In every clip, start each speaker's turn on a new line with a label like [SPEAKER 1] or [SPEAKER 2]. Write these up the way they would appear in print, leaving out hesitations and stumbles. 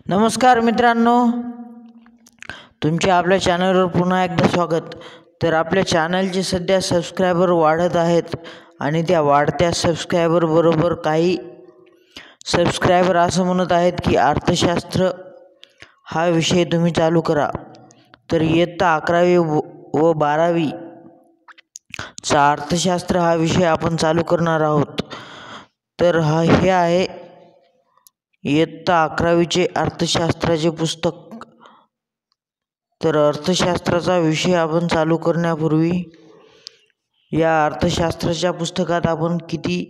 [SPEAKER 1] नमस्कार मित्रांनो, तुमचे आपल्या चॅनलवर पुन्हा एकदा स्वागत. तर आपल्या चॅनलचे सध्या सबस्क्रायबर वाढत आहेत आणि त्या वाढत्या सबस्क्रायबर बरोबर काही सबस्क्रायबर असं म्हणत आहेत की अर्थशास्त्र हा विषय तुम्ही चालू करा. तर इयत्ता 11वी व 12वी चा अर्थशास्त्र हा विषय आपण चालू करणार आहोत. तर हे आहे इयत्ता 11वीचे अर्थशास्त्राचे पुस्तक. तर अर्थशास्त्राचा विषय आपण चालू करण्यापूर्वी या अर्थशास्त्राच्या पुस्तकात आपण किती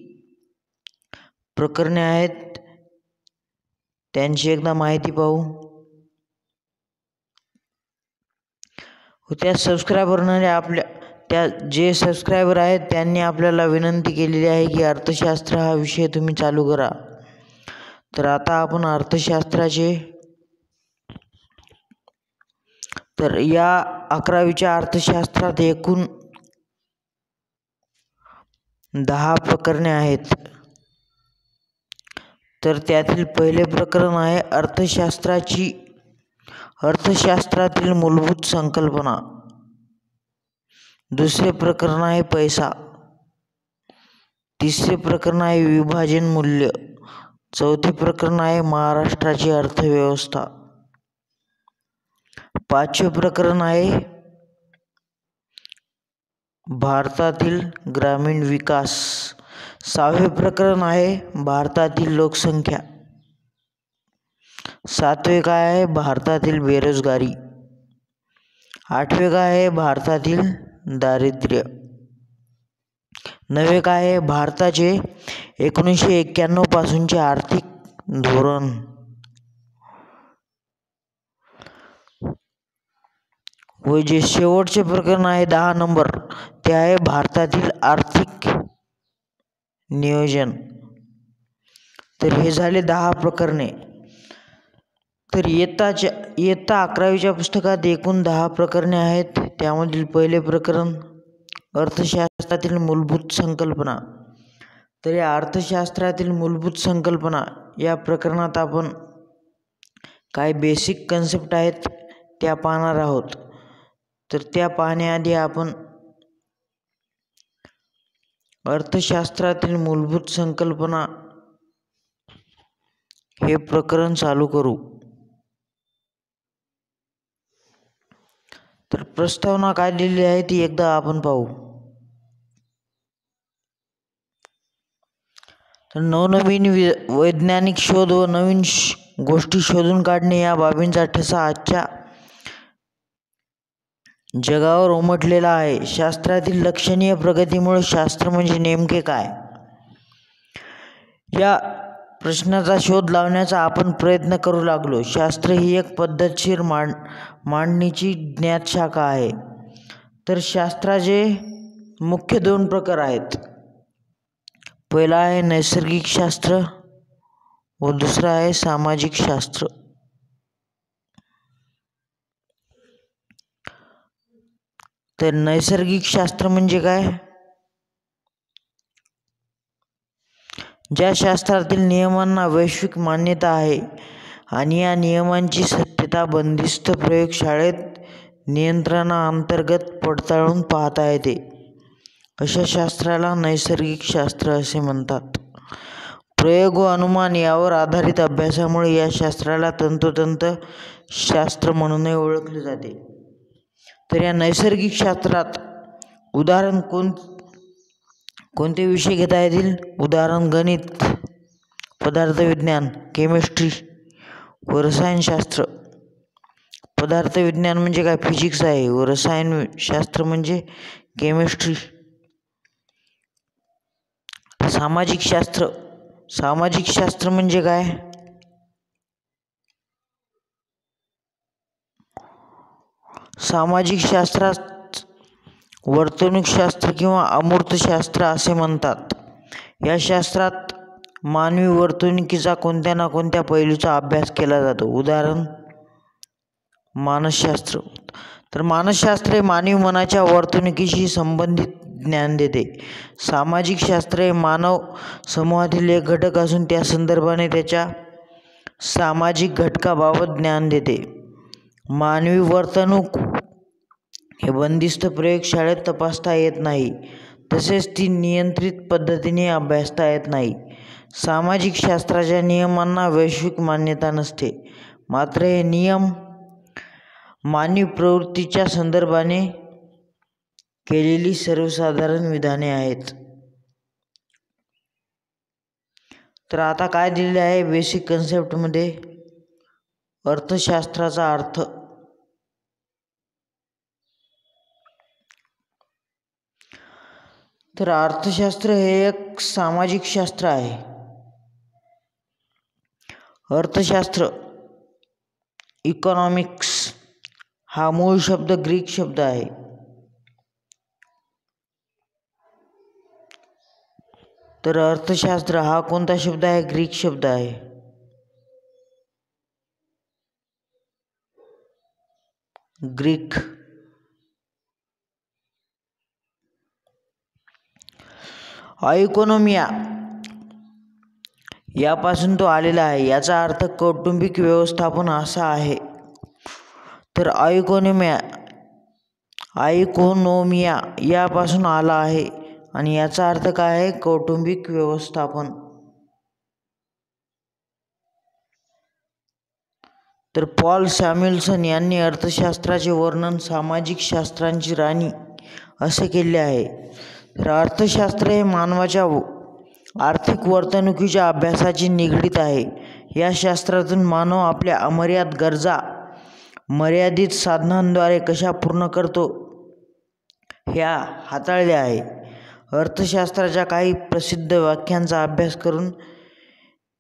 [SPEAKER 1] प्रकरणे आहेत त्यांची एकदा माहिती पाहू. त्या सबस्क्रायबरने जे सबस्क्रायबर आहेत त्यांनी आपल्याला विनंती केलेली आहे की अर्थशास्त्र हा विषय तुम्ही चालू करा. तर आता आपण अर्थशास्त्राचे तर या 11वीच्या अर्थशास्त्रात एकूण 10 प्रकरणे आहेत. तर त्यातील पहिले प्रकरण आहे अर्थशास्त्रातील मूलभूत संकल्पना. दुसरे प्रकरण आहे पैसा. तिसरे प्रकरण आहे विभाजन मूल्य. चौथे प्रकरण आहे महाराष्ट्राची अर्थव्यवस्था. पाचवे प्रकरण आहे भारतातील ग्रामीण विकास. सहावे प्रकरण आहे भारतातील लोकसंख्या. सातवे काय आहे भारतातील बेरोजगारी. आठवे काय आहे भारतातील दारिद्र्य. नववे काय आहे भारताचे 1991 पासूनचे आर्थिक धोरण. व जे शेवटचे प्रकरण आहे 10 नंबर ते आहे भारतातील आर्थिक नियोजन. तर हे झाले 10 प्रकरणे. तर इयत्ता 11वीच्या पुस्तकात एकूण 10 प्रकरणे आहेत. त्यामधील पहिले प्रकरण अर्थशास्त्रातील मूलभूत संकल्पना. तर या अर्थशास्त्रातील मूलभूत संकल्पना या प्रकरणात आपण काही बेसिक कन्सेप्ट आहेत त्या पाहणार आहोत. तर त्या पाहण्याआधी आपण अर्थशास्त्रातील मूलभूत संकल्पना हे प्रकरण चालू करू. तर प्रस्तावना काय दिलेली आहे ती एकदा आपण पाहू. तर नवनवीन वैज्ञानिक शोध व नवीन गोष्टी शोधून काढणे या बाबींचा ठसा आजच्या जगावर उमटलेला आहे. शास्त्रातील लक्षणीय प्रगतीमुळे शास्त्र म्हणजे नेमके काय या प्रश्नाचा शोध लावण्याचा आपण प्रयत्न करू लागलो. शास्त्र ही एक पद्धतशीर मांडणीची ज्ञात शाखा आहे. तर शास्त्राचे मुख्य 2 प्रकार आहेत. पहिला आहे नैसर्गिक शास्त्र व दुसरा आहे सामाजिक शास्त्र. तर नैसर्गिक शास्त्र म्हणजे काय? ज्या शास्त्रातील नियमांना वैश्विक मान्यता आहे आणि या नियमांची सत्यता बंदिस्त प्रयोगशाळेत नियंत्रणाअंतर्गत पडताळून पाहता येते अशा शास्त्राला नैसर्गिक शास्त्र असे म्हणतात. प्रयोग व अनुमान यावर आधारित अभ्यासामुळे या शास्त्राला तंतोतंत शास्त्र म्हणूनही ओळखले जाते. तर या नैसर्गिक शास्त्रात उदाहरण कोणते विषय घेता येतील? उदाहरण गणित, पदार्थविज्ञान, केमिस्ट्री व रसायनशास्त्र. पदार्थविज्ञान म्हणजे काय? फिजिक्स आहे. व रसायनशास्त्र म्हणजे केमिस्ट्री. सामाजिक शास्त्र म्हणजे काय? सामाजिक शास्त्रात वर्तणूकशास्त्र किंवा अमूर्तशास्त्र असे म्हणतात. या शास्त्रात मानवी वर्तणुकीचा कोणत्या ना कोणत्या पैलूचा अभ्यास केला जातो. उदाहरण मानसशास्त्र. तर मानसशास्त्र हे मानवी मनाच्या वर्तणुकीशी संबंधित ज्ञान देते. सामाजिक शास्त्र हे मानव समूहातील एक घटक असून त्या संदर्भाने त्याच्या सामाजिक घटकाबाबत ज्ञान देते. मानवी वर्तणूक हे बंदिस्त प्रयोगशाळेत तपासता येत नाही, तसेच ती नियंत्रित पद्धतीने अभ्यासता येत नाही. सामाजिक शास्त्राच्या नियमांना वैश्विक मान्यता नसते, मात्र हे नियम मानवी प्रवृत्तीच्या संदर्भाने केलेली सर्वसाधारण विधाने आहेत. तर आता काय दिलेले आहे बेसिक कन्सेप्टमध्ये, अर्थशास्त्राचा अर्थ. तर अर्थशास्त्र हे एक सामाजिक शास्त्र आहे. अर्थशास्त्र इकॉनॉमिक्स हा मूळ शब्द ग्रीक शब्द आहे. तर अर्थशास्त्र हा कोणता शब्द आहे? ग्रीक शब्द आहे. ग्रीक. इकॉनॉमिया यापासून तो आलेला आहे. याचा अर्थ कौटुंबिक व्यवस्थापन असा आहे. तर इकॉनॉमिया यापासून आला आहे आणि याचा अर्थ काय आहे? कौटुंबिक व्यवस्थापन. तर पॉल सॅम्युएल्सन यांनी अर्थशास्त्राचे वर्णन सामाजिक शास्त्रांची राणी असे केले आहे. तर अर्थशास्त्र हे मानवाच्या आर्थिक वर्तणुकीच्या अभ्यासाशी निगडीत आहे. या शास्त्रातून मानव आपल्या अमर्याद गरजा मर्यादित साधनांद्वारे कशा पूर्ण करतो ह्या हाताळल्या आहे. अर्थशास्त्राच्या काही प्रसिद्ध व्याख्यांचा अभ्यास करून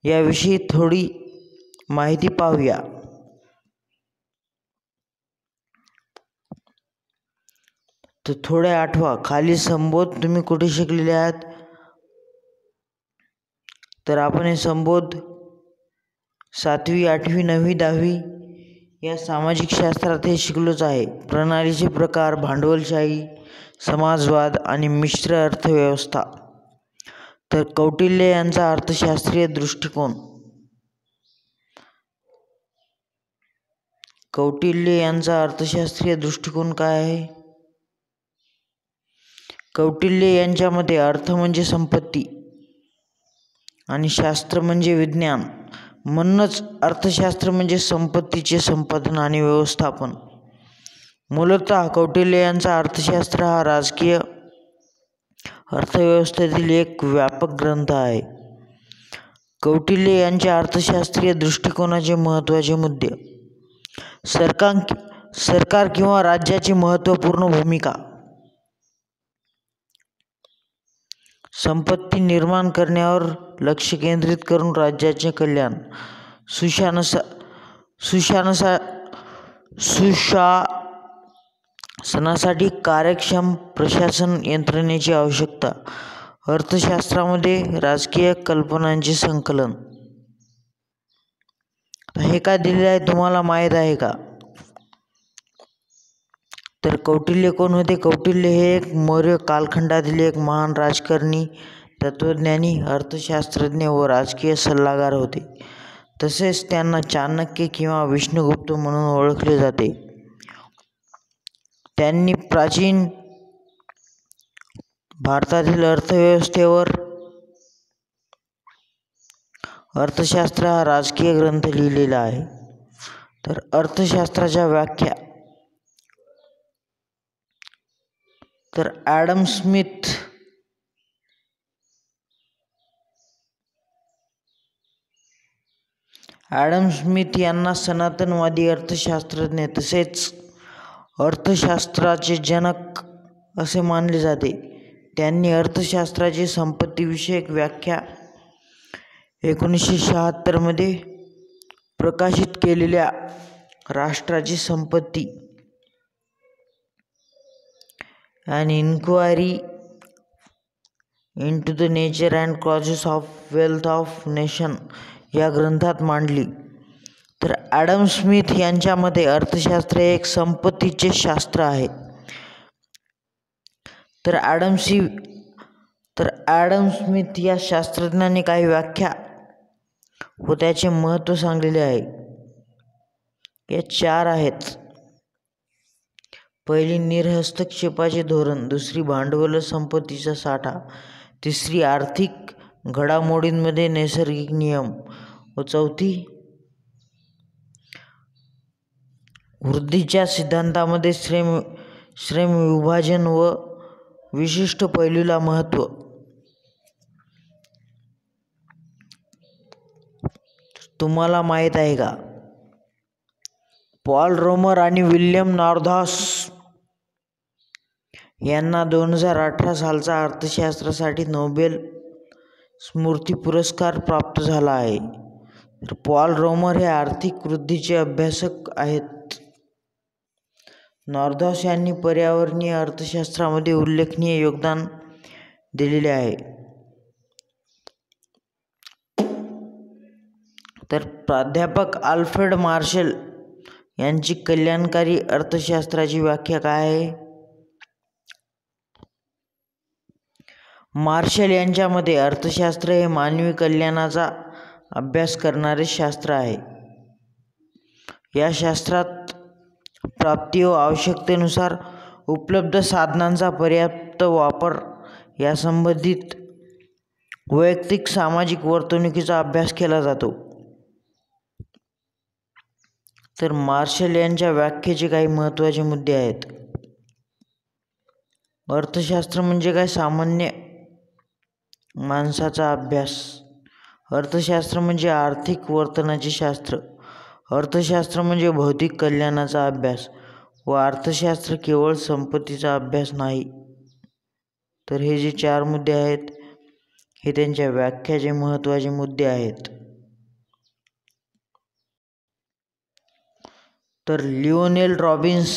[SPEAKER 1] याविषयी थोडी माहिती पाहूया. तर थोडे आठवा, खाली संबोध तुम्ही कुठे शिकलेले आहात? तर आपण हे संबोध 7वी, 8वी, 9वी, 10वी या सामाजिक शास्त्रात हे शिकलोच आहे. प्रणालीचे प्रकार, भांडवलशाही, समाजवाद आणि मिश्र अर्थव्यवस्था. तर कौटिल्य यांचा अर्थशास्त्रीय दृष्टिकोन. कौटिल्य यांचा अर्थशास्त्रीय दृष्टिकोन काय आहे? कौटिल्य यांच्या मते अर्थ म्हणजे संपत्ती आणि शास्त्र म्हणजे विज्ञान. म्हणूनच अर्थशास्त्र म्हणजे संपत्तीचे संपादन आणि व्यवस्थापन. मूलतः कौटिल्य यांचा अर्थशास्त्र हा राजकीय अर्थव्यवस्थेतील एक व्यापक ग्रंथ आहे. कौटिल्य यांच्या अर्थशास्त्रीय दृष्टिकोनाचे महत्त्वाचे मुद्दे. सरकार किंवा राज्याची महत्त्वपूर्ण भूमिका. संपत्ती निर्माण करण्यावर लक्ष केंद्रित करून राज्याचे कल्याण. सुशासनासाठी कार्यक्षम प्रशासन यंत्रणेची आवश्यकता. अर्थशास्त्रामध्ये राजकीय कल्पनांचे संकलन. हे काय दिलेले आहे तुम्हाला माहीत आहे का? तर कौटिल्य कोण होते? कौटिल्य हे एक मौर्य कालखंडातील एक महान राजकारणी, तत्त्वज्ञानी, अर्थशास्त्रज्ञ व राजकीय सल्लागार होते. तसेच त्यांना चाणक्य किंवा विष्णुगुप्त म्हणून ओळखले जाते. त्यांनी प्राचीन भारतातील अर्थव्यवस्थेवर अर्थशास्त्र हा राजकीय ग्रंथ लिहिलेला आहे. तर अर्थशास्त्राच्या व्याख्या. तर ॲडम स्मिथ यांना सनातनवादी अर्थशास्त्रज्ञ तसेच अर्थशास्त्राचे जनक असे मानले जाते. त्यांनी अर्थशास्त्राची संपत्तीविषयक व्याख्या 1976 मध्ये प्रकाशित केलेल्या राष्ट्राची संपत्ती An Inquiry into the Nature and Causes of Wealth of Nation या ग्रंथात मांडली. तर ॲडम स्मिथ यांच्या मते अर्थशास्त्र हे एक संपत्तीचे शास्त्र आहे. तर ॲडम स्मिथ या शास्त्रज्ञांनी काही व्याख्या व त्याचे महत्त्व सांगलेले आहे. या 4 आहेत. पहिली निर्हस्तक्षेपाचे धोरण, दुसरी भांडवल संपत्तीचा साठा, तिसरी आर्थिक घडामोडींमध्ये नैसर्गिक नियम व चौथी वृद्धीच्या सिद्धांतामध्ये श्रम विभाजन व विशिष्ट पैलूला महत्त्व. तुम्हाला माहीत आहे का, पॉल रोमर आणि विल्यम नॉर्थहॉस यांना 2018 सालचा अर्थशास्त्रासाठी नोबेल स्मृती पुरस्कार प्राप्त झाला आहे. तर पॉल रोमर हे आर्थिक वृद्धीचे अभ्यासक आहेत. नॉर्थहॉस यांनी पर्यावरणीय अर्थशास्त्रामध्ये उल्लेखनीय योगदान दिलेले आहे. तर प्राध्यापक आल्फ्रेड मार्शल यांची कल्याणकारी अर्थशास्त्राची व्याख्या काय आहे? मार्शल यांच्या मते अर्थशास्त्र हे मानवी कल्याणाचा अभ्यास करणारे शास्त्र आहे. या शास्त्रात प्राप्ती व आवश्यकतेनुसार उपलब्ध साधनांचा पर्याप्त वापर यासंबंधित वैयक्तिक सामाजिक वर्तणुकीचा अभ्यास केला जातो. तर मार्शल यांच्या व्याख्येचे काही महत्त्वाचे मुद्दे आहेत. अर्थशास्त्र म्हणजे काय? सामान्य माणसाचा अभ्यास. अर्थशास्त्र म्हणजे आर्थिक वर्तनाचे शास्त्र. अर्थशास्त्र म्हणजे भौतिक कल्याणाचा अभ्यास व अर्थशास्त्र केवळ संपत्तीचा अभ्यास नाही. तर हे जे 4 मुद्दे आहेत हे त्यांच्या व्याख्याचे महत्त्वाचे मुद्दे आहेत. तर लिओनेल रॉबिन्स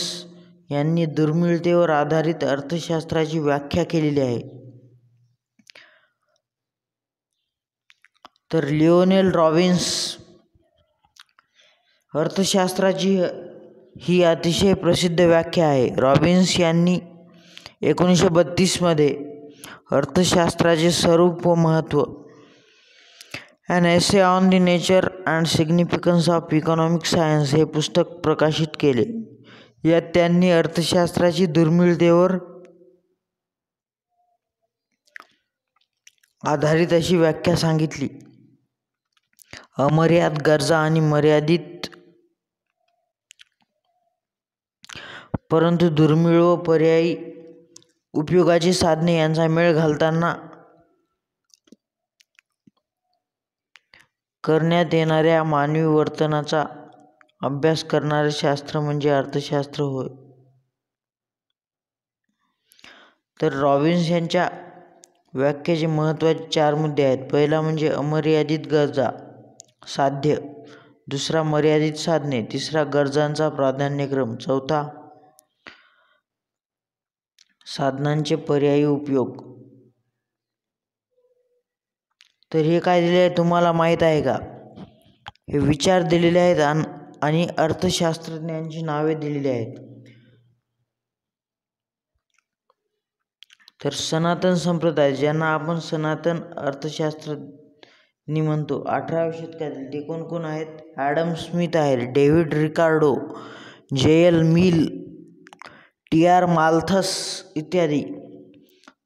[SPEAKER 1] यांनी दुर्मिळतेवर आधारित अर्थशास्त्राची व्याख्या केलेली आहे. तर लिओनेल रॉबिन्स अर्थशास्त्राची ही अतिशय प्रसिद्ध व्याख्या आहे. रॉबिन्स यांनी 1932 मध्ये अर्थशास्त्राचे स्वरूप व महत्त्व an essay on the nature and significance of economic science हे पुस्तक प्रकाशित केले. यात त्यांनी अर्थशास्त्राची दुर्मिळतेवर आधारित अशी व्याख्या सांगितली. अमर्याद गरजा आणि मर्यादित परंतु दुर्मिळ व पर्यायी उपयोगाची साधने यांचा मेळ घालताना करण्यात येणाऱ्या मानवी वर्तनाचा अभ्यास करणारे शास्त्र म्हणजे अर्थशास्त्र होय. तर रॉबिन्स यांच्या व्याख्येचे महत्त्वाचे 4 मुद्दे आहेत. पहिला म्हणजे अमर्यादित गरजा, साध्य. दुसरा मर्यादित साधने. तिसरा गरजांचा प्राधान्यक्रम. चौथा साधनांचे पर्यायी उपयोग. तर हे काय दिले आहे तुम्हाला माहीत आहे का? हे विचार दिलेले आहेत आणि अर्थशास्त्रज्ञांची नावे दिलेली आहेत. तर सनातन संप्रदाय, ज्यांना आपण सनातन अर्थशास्त्रज्ञ म्हणतो, 18व्या शतकातील ते कोण कोण आहेत? ॲडम स्मिथ आहे, David Ricardo, J L. Mill, T R. Malthus इत्यादी.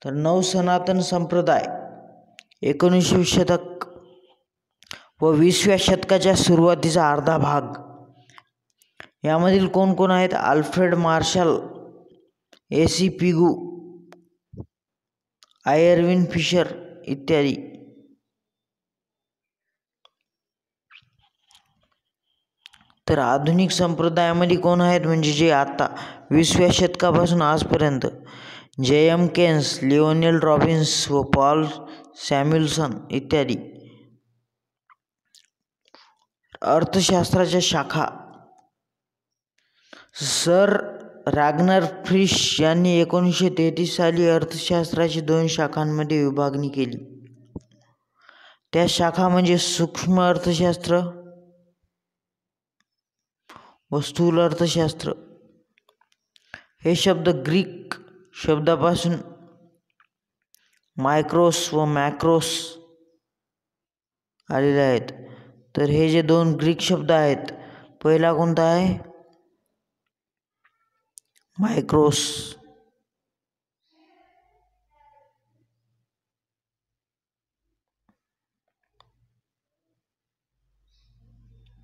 [SPEAKER 1] तर नवसनातन संप्रदाय 19वे शतक व 20व्या शतकाच्या सुरुवातीचा अर्धा भाग. यामधील कोण कोण आहेत? Alfred Marshall, A C. Pigou, Irving Fisher इत्यादी. तर आधुनिक संप्रदायामध्ये कोण आहेत म्हणजे जे आता 20व्या शतकापासून आजपर्यंत? जे.एम. केन्स, लिओनेल रॉबिन्स व पॉल सॅम्युएल्सन इत्यादी. अर्थशास्त्राच्या शाखा. सर रॅग्नर फ्रिश यांनी 1933 साली अर्थशास्त्राची 2 शाखांमध्ये विभागणी केली. त्या शाखा म्हणजे सूक्ष्म अर्थशास्त्र व स्थूल अर्थशास्त्र. हे शब्द ग्रीक शब्दापासून मायक्रोस व मॅक्रोस आलेले आहेत. तर हे जे दोन ग्रीक शब्द आहेत, पहिला कोणता आहे? मायक्रोस.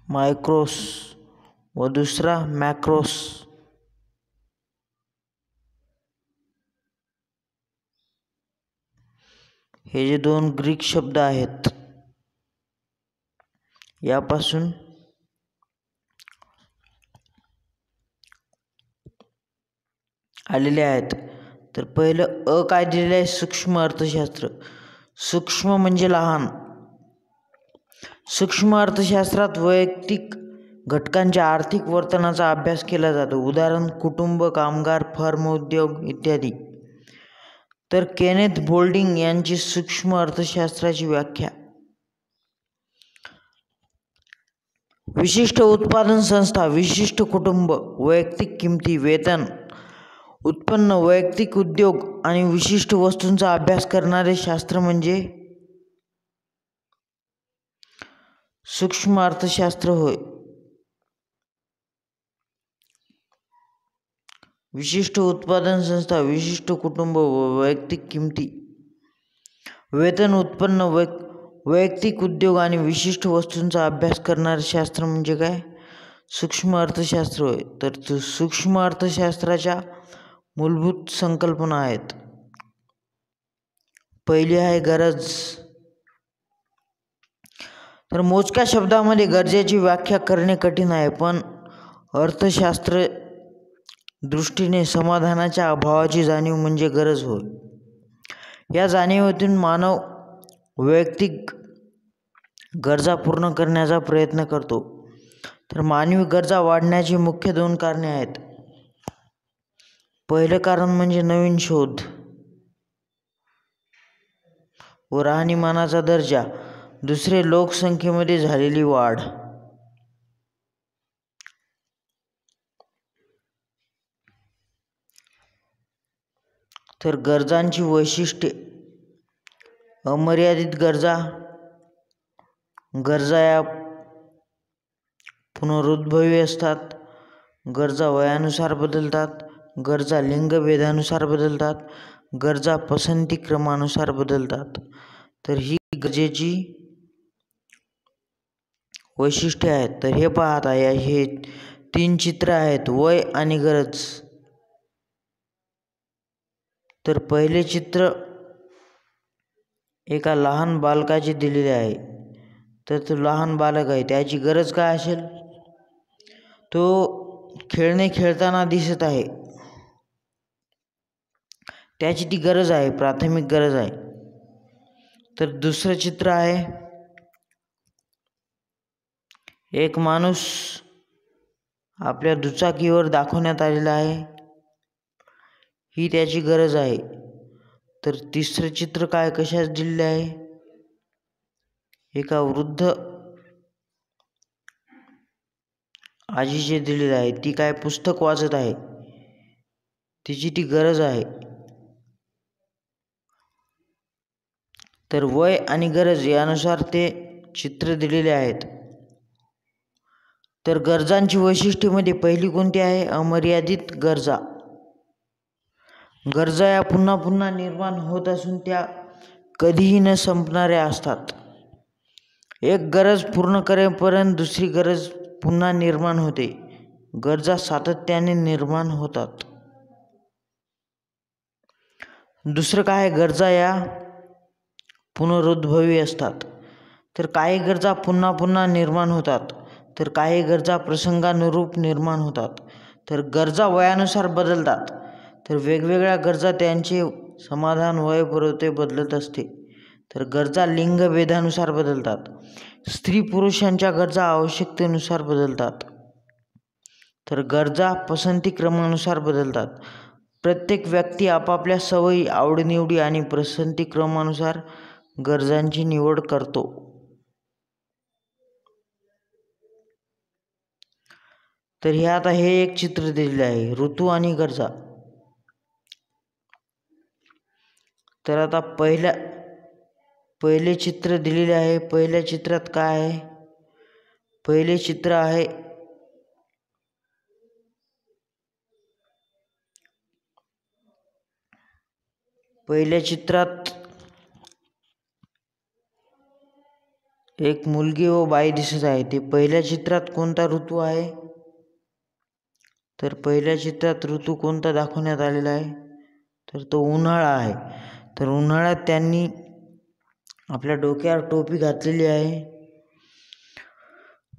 [SPEAKER 1] मायक्रोस व दुसरा मॅक्रोस. हे जे दोन ग्रीक शब्द आहेत यापासून आलेले आहेत. तर पहिलं काय दिलेलं आहे? सूक्ष्म अर्थशास्त्र. सूक्ष्म म्हणजे लहान. सूक्ष्म अर्थशास्त्रात वैयक्तिक घटकांच्या आर्थिक वर्तनाचा अभ्यास केला जातो. उदाहरण कुटुंब, कामगार, फर्म, उद्योग इत्यादी. तर केनेथ बोल्डिंग यांची सूक्ष्म अर्थशास्त्राची व्याख्या: विशिष्ट उत्पादन संस्था, विशिष्ट कुटुंब, वैयक्तिक किमती, वेतन, उत्पन्न, वैयक्तिक उद्योग आणि विशिष्ट वस्तूंचा अभ्यास करणारे शास्त्र म्हणजे सूक्ष्म अर्थशास्त्र होय. विशिष्ट उत्पादन संस्था, विशिष्ट कुटुंब, वैयक्तिक किमती, वेतन, उत्पन्न, वैयक्तिक उद्योग आणि विशिष्ट वस्तूंचा अभ्यास करणारे शास्त्र म्हणजे काय? सूक्ष्म अर्थशास्त्र होय. तर सूक्ष्म अर्थशास्त्राच्या मूलभूत संकल्पना आहेत. पहिली आहे गरज. तर मोजक्या शब्दामध्ये गरजेची व्याख्या करणे कठीण आहे, पण अर्थशास्त्र दृष्टीने समाधानाच्या अभावाची जाणीव म्हणजे गरज होय. या जाणीवेतून मानव वैयक्तिक गरजा पूर्ण करण्याचा प्रयत्न करतो. तर मानवी गरजा वाढण्याची मुख्य दोन कारणे आहेत. पहिलं कारण म्हणजे नवीन शोध व राहणीमानाचा दर्जा. दुसरे लोकसंख्येमध्ये झालेली वाढ. तर गरजांची वैशिष्ट्ये: अमर्यादित गरजा. गरजा या पुनरुद्भवी असतात. गरजा वयानुसार बदलतात. गरजा लिंगभेदानुसार बदलतात. गरजा पसंती क्रमानुसार बदलतात. तर ही गरजेची वैशिष्ट्ये आहेत. तर हे पाहता हे 3 चित्र आहेत, वय आणि गरज. तर पहिले चित्र एका लहान बालकाचे दिलेले आहे. तर तो लहान बालक आहे, त्याची गरज काय असेल? तो खेळणे खेळताना दिसत आहे, त्याची ती गरज आहे, प्राथमिक गरज आहे. तर दुसरं चित्र आहे एक माणूस आपल्या दुचाकीवर दाखवण्यात आलेला आहे, ही त्याची गरज आहे. तर तिसरं चित्र काय कशाच दिलेले आहे? एका वृद्ध आजीचे दिलेले आहे, ती काय पुस्तक वाचत आहे, तिची ती गरज आहे. तर वय आणि गरज यानुसार ते चित्र दिलेले आहेत. तर गरजांची वैशिष्ट्येमध्ये पहिली कोणती आहे? अमर्यादित गरजा. गरजा या पुन्हा पुन्हा निर्माण होत असून त्या कधीही न संपणाऱ्या असतात. एक गरज पूर्ण करेपर्यंत दुसरी गरज पुन्हा निर्माण होते. गरजा सातत्याने निर्माण होतात. दुसरं काय? गरजा या पुनरुद्भवी असतात. तर काही गरजा पुन्हा पुन्हा निर्माण होतात, तर काही गरजा प्रसंगानुरूप निर्माण होतात. तर गरजा वयानुसार बदलतात. तर वेगवेगळ्या गरजा त्यांचे समाधान वयापुरते बदलत असते. तर गरजा लिंगभेदानुसार बदलतात. स्त्री पुरुषांच्या गरजा आवश्यकतेनुसार बदलतात. तर गरजा पसंती क्रमानुसार बदलतात. प्रत्येक व्यक्ती आपापल्या सवयी, आवडीनिवडी आणि पसंती क्रमानुसार गरजांची निवड करतो. तर हे एक चित्र दिलेले आहे, ऋतू आणि गरजा. तर आता पहिले चित्र दिलेले आहे. पहिल्या चित्रात काय आहे? पहिले चित्र आहे पहिल्या चित्रात एक मुलगी व बाई दिसत आहे. ते पहिल्या चित्रात कोणता ऋतू आहे? तर पहिल्या चित्रात ऋतू कोणता दाखवण्यात आलेला आहे? तर तो उन्हाळा आहे. तर उन्हाळ्यात त्यांनी आपल्या डोक्यावर टोपी घातलेली आहे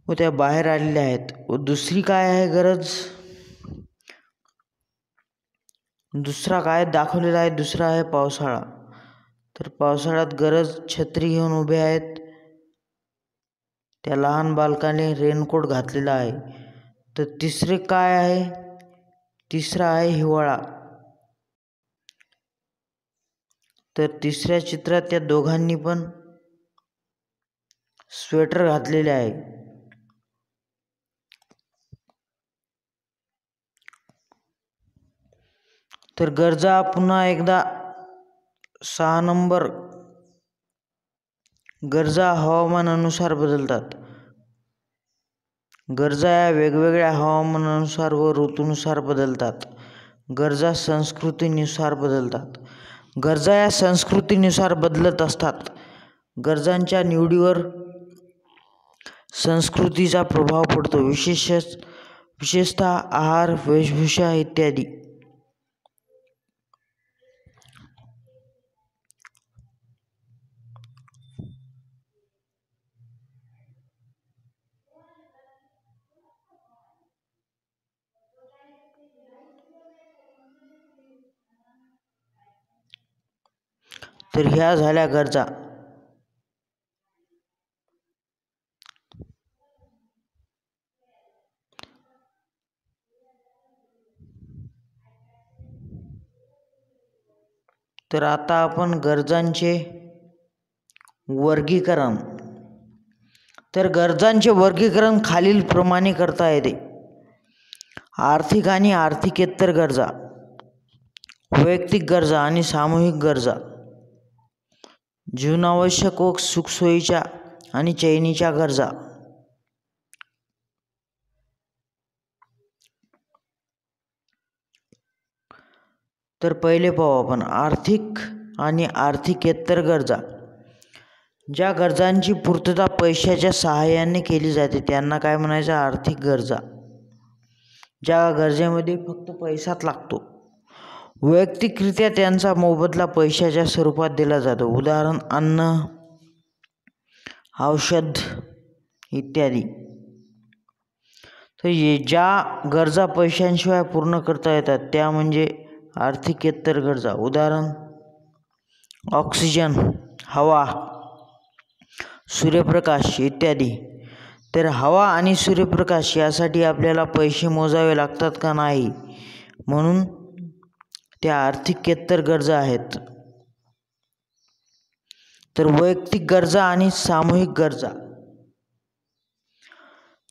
[SPEAKER 1] व त्या बाहेर आलेल्या आहेत. व दुसरी काय आहे गरज? दुसरा काय दाखवलेला आहे? दुसरा आहे पावसाळा. तर पावसाळ्यात गरज छत्री घेऊन उभे आहेत. त्या लहान बालकाने रेनकोट घातलेला आहे. तर तिसरे काय आहे? तिसरा आहे हिवाळा. तर तिसऱ्या चित्रात त्या दोघांनी पण स्वेटर घातलेले आहे. तर गरजा पुन्हा एकदा 6 नंबर. गरजा हवामानानुसार बदलतात. गरजा या वेगवेगळ्या हवामानानुसार व ऋतूनुसार बदलतात. गरजा संस्कृतीनुसार बदलतात. गरजा या संस्कृतीनुसार बदलत असतात. गरजांच्या निवडीवर संस्कृतीचा प्रभाव पडतो, विशेषतः आहार, वेशभूषा इत्यादी. तर ह्या झाल्या गरजा. तर आता आपण गरजांचे वर्गीकरण. तर गरजांचे वर्गीकरण खालील प्रमाणे करता येते. आर्थिक आणि आर्थिकेतर गरजा, वैयक्तिक गरजा आणि सामूहिक गरजा, जीवनावश्यक व सुखसोयीच्या आणि चैनीच्या गरजा. तर पहिले पाहू आपण आर्थिक आणि आर्थिकेतर गरजा. ज्या गरजांची पूर्तता पैशाच्या सहाय्याने केली जाते त्यांना काय म्हणायचं? आर्थिक गरजा. ज्या गरजेमध्ये फक्त पैसाच लागतो. वैयक्तिकरित्या त्यांचा मोबदला पैशाच्या स्वरूपात दिला जातो. उदाहरण अन्न, औषध इत्यादी. तर ज्या गरजा पैशांशिवाय पूर्ण करता येतात त्या म्हणजे आर्थिकेतर गरजा. उदाहरण ऑक्सिजन, हवा, सूर्यप्रकाश इत्यादी. तर हवा आणि सूर्यप्रकाश यासाठी आपल्याला पैसे मोजावे लागतात का? नाही. म्हणून त्या आर्थिकेतर गरजा आहेत. तर वैयक्तिक गरजा आणि सामूहिक गरजा.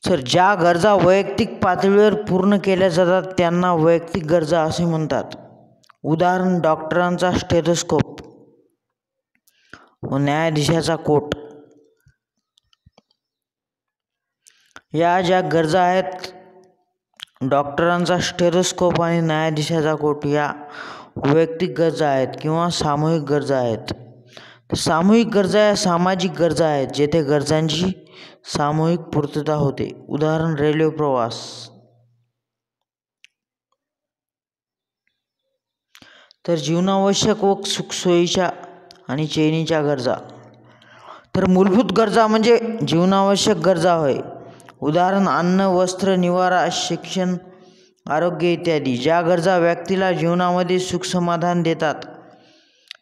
[SPEAKER 1] तर ज्या गरजा वैयक्तिक पातळीवर पूर्ण केल्या जातात त्यांना वैयक्तिक गरजा असे म्हणतात. उदाहरण डॉक्टरांचा स्टेथोस्कोप व न्यायाधीशाचा कोट. या ज्या गरजा आहेत, डॉक्टरांचा स्टेथोस्कोप आणि न्यायाधीशाचा कोट, या वैयक्तिक गरजा आहेत किंवा सामूहिक गरजा आहेत. सामूहिक गरजा या सामाजिक गरजा आहेत जेथे गरजांची सामूहिक पूर्तता होते. उदाहरण रेल्वे प्रवास. तर जीवनावश्यक व सुखसोयीच्या आणि चैनीच्या गरजा. तर मूलभूत गरजा म्हणजे जीवनावश्यक गरजा होय. उदाहरण अन्न, वस्त्र, निवारा, शिक्षण, आरोग्य इत्यादी. ज्या गरजा व्यक्तीला जीवनामध्ये सुख समाधान देतात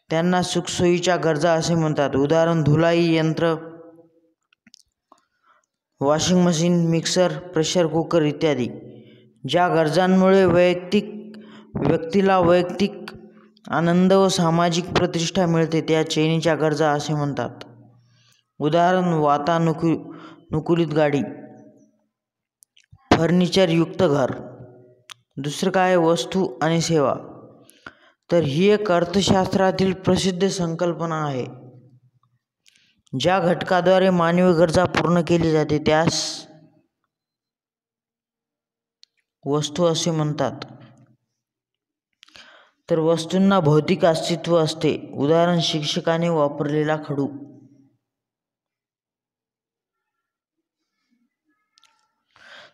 [SPEAKER 1] त्यांना सुखसोयीच्या गरजा असे म्हणतात. उदाहरण धुलाई यंत्र, washing machine, mixer, pressure cooker इत्यादी. ज्या गरजांमुळे व्यक्तीला वैयक्तिक आनंद व सामाजिक प्रतिष्ठा मिळते त्या चैनीच्या गरजा असे म्हणतात. उदाहरण वातानुकूलित गाडी, फर्निचरयुक्त घर. दुसरं काय? वस्तू आणि सेवा. तर ही एक अर्थशास्त्रातील प्रसिद्ध संकल्पना आहे. ज्या घटकाद्वारे मानवी गरजा पूर्ण केली जाते त्यास वस्तू असे म्हणतात. तर वस्तूंना भौतिक अस्तित्व असते. उदाहरण शिक्षकाने वापरलेला खडू.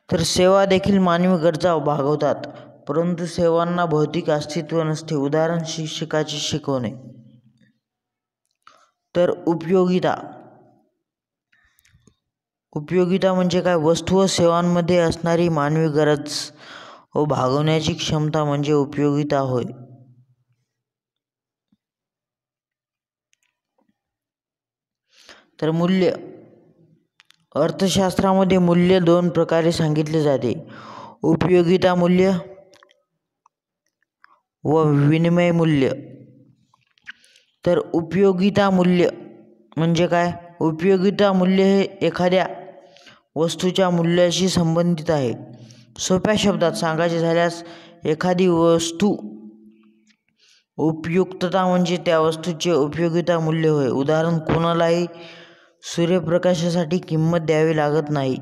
[SPEAKER 1] तर सेवा देखील मानवी गरजा भागवतात, परंतु सेवांना भौतिक अस्तित्व नसते. उदाहरण शिक्षकाचे शिकवणे. तर उपयोगिता. उपयोगिता म्हणजे काय? वस्तू व सेवांमध्ये असणारी मानवी गरज व भागवण्याची क्षमता म्हणजे उपयोगिता होय. तर मूल्य. अर्थशास्त्रामध्ये मूल्य दोन प्रकारे सांगितले जाते. उपयोगिता मूल्य व विनिमय मूल्य. तर उपयोगिता मूल्य म्हणजे काय? उपयोगिता मूल्य हे एखाद्या वस्तूच्या मूल्याशी संबंधित आहे. सोप्या शब्दात सांगायचे झाल्यास एखादी वस्तू उपयुक्तता म्हणजे त्या वस्तूचे उपयोगिता मूल्य होय. उदाहरण कोणालाही सूर्यप्रकाशासाठी किंमत द्यावी लागत नाही,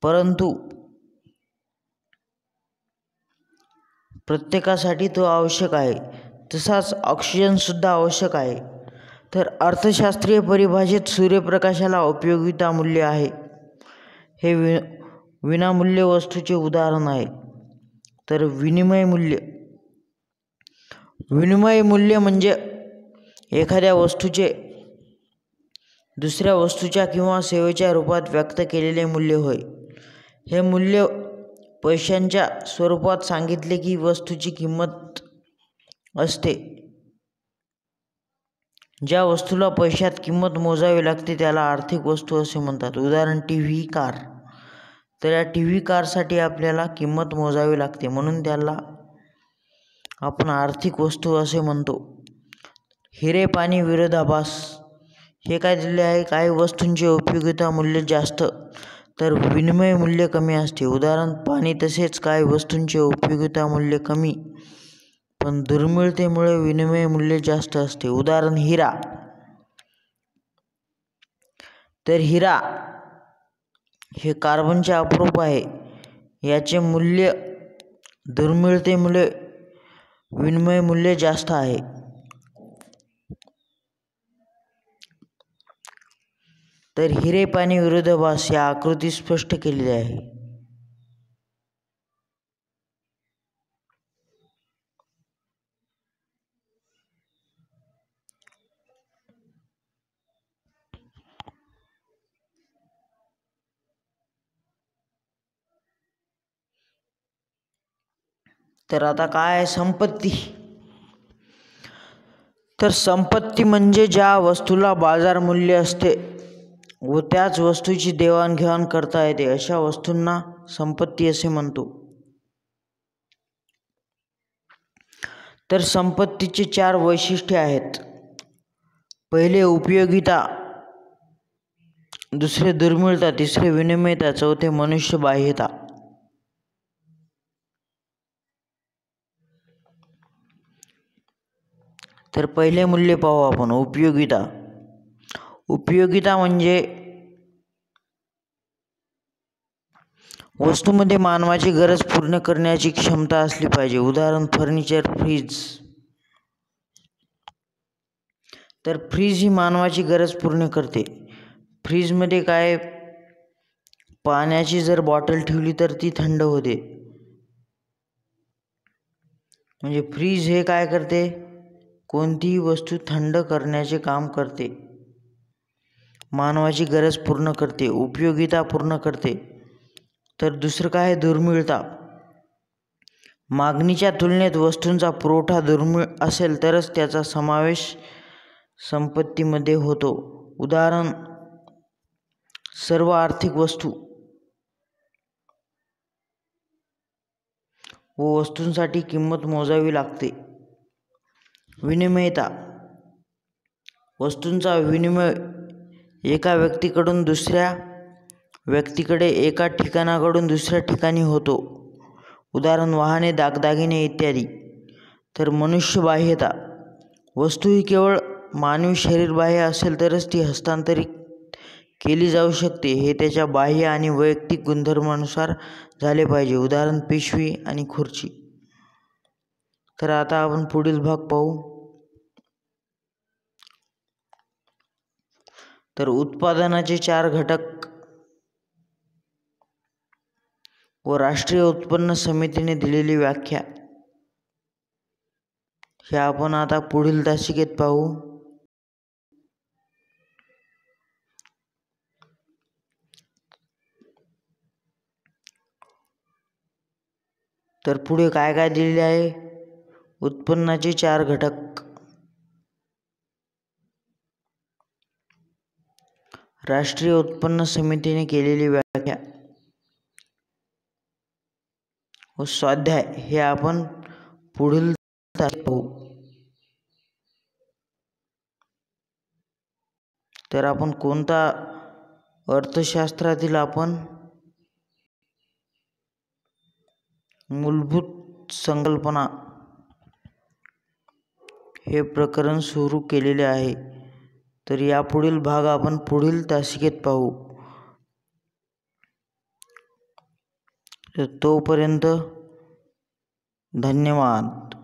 [SPEAKER 1] परंतु प्रत्येकासाठी तो आवश्यक आहे. तसाच ऑक्सिजन सुद्धा आवश्यक आहे. तर अर्थशास्त्रीय परिभाषेत सूर्यप्रकाशाला उपयोगिता मूल्य आहे. हे विनामूल्य वस्तूचे उदाहरण आहे. तर विनिमय मूल्य. विनिमय मूल्य म्हणजे एखाद्या वस्तूचे दुसऱ्या वस्तूच्या किंवा सेवेच्या रूपात व्यक्त केलेले मूल्य होय. हे मूल्य पैशांच्या स्वरूपात सांगितले की वस्तूची किंमत असते. ज्या वस्तूला पैशात किंमत मोजावी लागते त्याला आर्थिक वस्तू असे म्हणतात. उदाहरण टीव्ही, कार. तर या टीव्ही कारसाठी आपल्याला किंमत मोजावी लागते, म्हणून त्याला आपण आर्थिक वस्तू असे म्हणतो. हिरे पाणी विरोधाभास. हे काय दिले आहे? काही वस्तूंचे उपयोगिता मूल्य जास्त तर विनिमय मूल्य कमी असते. उदाहरण पाणी. तसेच काही वस्तूंचे उपयोगिता मूल्य कमी पण दुर्मिळतेमुळे विनिमय मूल्य जास्त असते. उदाहरण हिरा. तर हिरा हे कार्बनचे अपरूप आहे. याचे मूल्य दुर्मिळतेमुळे विनिमय मूल्य जास्त आहे. तर हिरे पाणी विरोधाभास या आकृती स्पष्ट केलेली आहे. तर आता काय आहे संपत्ती? तर संपत्ती म्हणजे ज्या वस्तूला बाजार मूल्य असते व त्याच वस्तूची देवाणघेवाण करता येते अशा वस्तूंना संपत्ती असे म्हणतो. तर संपत्तीचे 4 वैशिष्ट्ये आहेत. पहिले उपयोगिता, दुसरे दुर्मिळता, तिसरे विनिमयता, चौथे मनुष्यबाह्यता. तर पहिले मूल्य पाहू आपण. उपयोगिता. उपयोगिता म्हणजे वस्तूमध्ये मानवाची गरज पूर्ण करण्याची क्षमता असली पाहिजे. उदाहरण फर्निचर, फ्रीज. तर फ्रीज ही मानवाची गरज पूर्ण करते. फ्रीजमध्ये काय, पाण्याची जर बॉटल ठेवली तर ती थंड होते. म्हणजे फ्रीज हे काय करते, कोणतीही वस्तू थंड करण्याचे काम करते. मानवाची गरज पूर्ण करते, उपयोगिता पूर्ण करते. तर दुसरं काय, दुर्मिळता. मागणीच्या तुलनेत वस्तूंचा पुरवठा दुर्मिळ असेल तरच त्याचा समावेश संपत्तीमध्ये होतो. उदाहरण सर्व आर्थिक वस्तू व वस्तूंसाठी किंमत मोजावी लागते. विनिमयता. वस्तूंचा विनिमय एका व्यक्तीकडून दुसऱ्या व्यक्तीकडे, एका ठिकाणाकडून दुसऱ्या ठिकाणी होतो. उदाहरण वाहने, दागदागिने इत्यादी. तर मनुष्यबाह्यता. वस्तू ही केवळ मानवी शरीर बाह्य असेल तरच ती हस्तांतरित केली जाऊ शकते हे त्याच्या बाह्य आणि वैयक्तिक गुणधर्मानुसार झाले पाहिजे. उदाहरण पिशवी आणि खुर्ची. तर आता आपण पुढील भाग पाहू. तर उत्पादनाचे 4 घटक व राष्ट्रीय उत्पन्न समितीने दिलेली व्याख्या हे आपण आता पुढील तासिकेत पाहू. तर पुढे काय काय दिलेले आहे. उत्पन्नाचे 4 घटक, राष्ट्रीय उत्पन्न समितीने केलेली व्याख्या व स्वाध्याय हे आपण पुढील पाहू. तर आपण कोणता अर्थशास्त्रातील आपण मूलभूत संकल्पना हे प्रकरण सुरू केलेले आहे. तर यापुढील भाग आपण पुढील तासिकेत पाहू. तर तोपर्यंत धन्यवाद.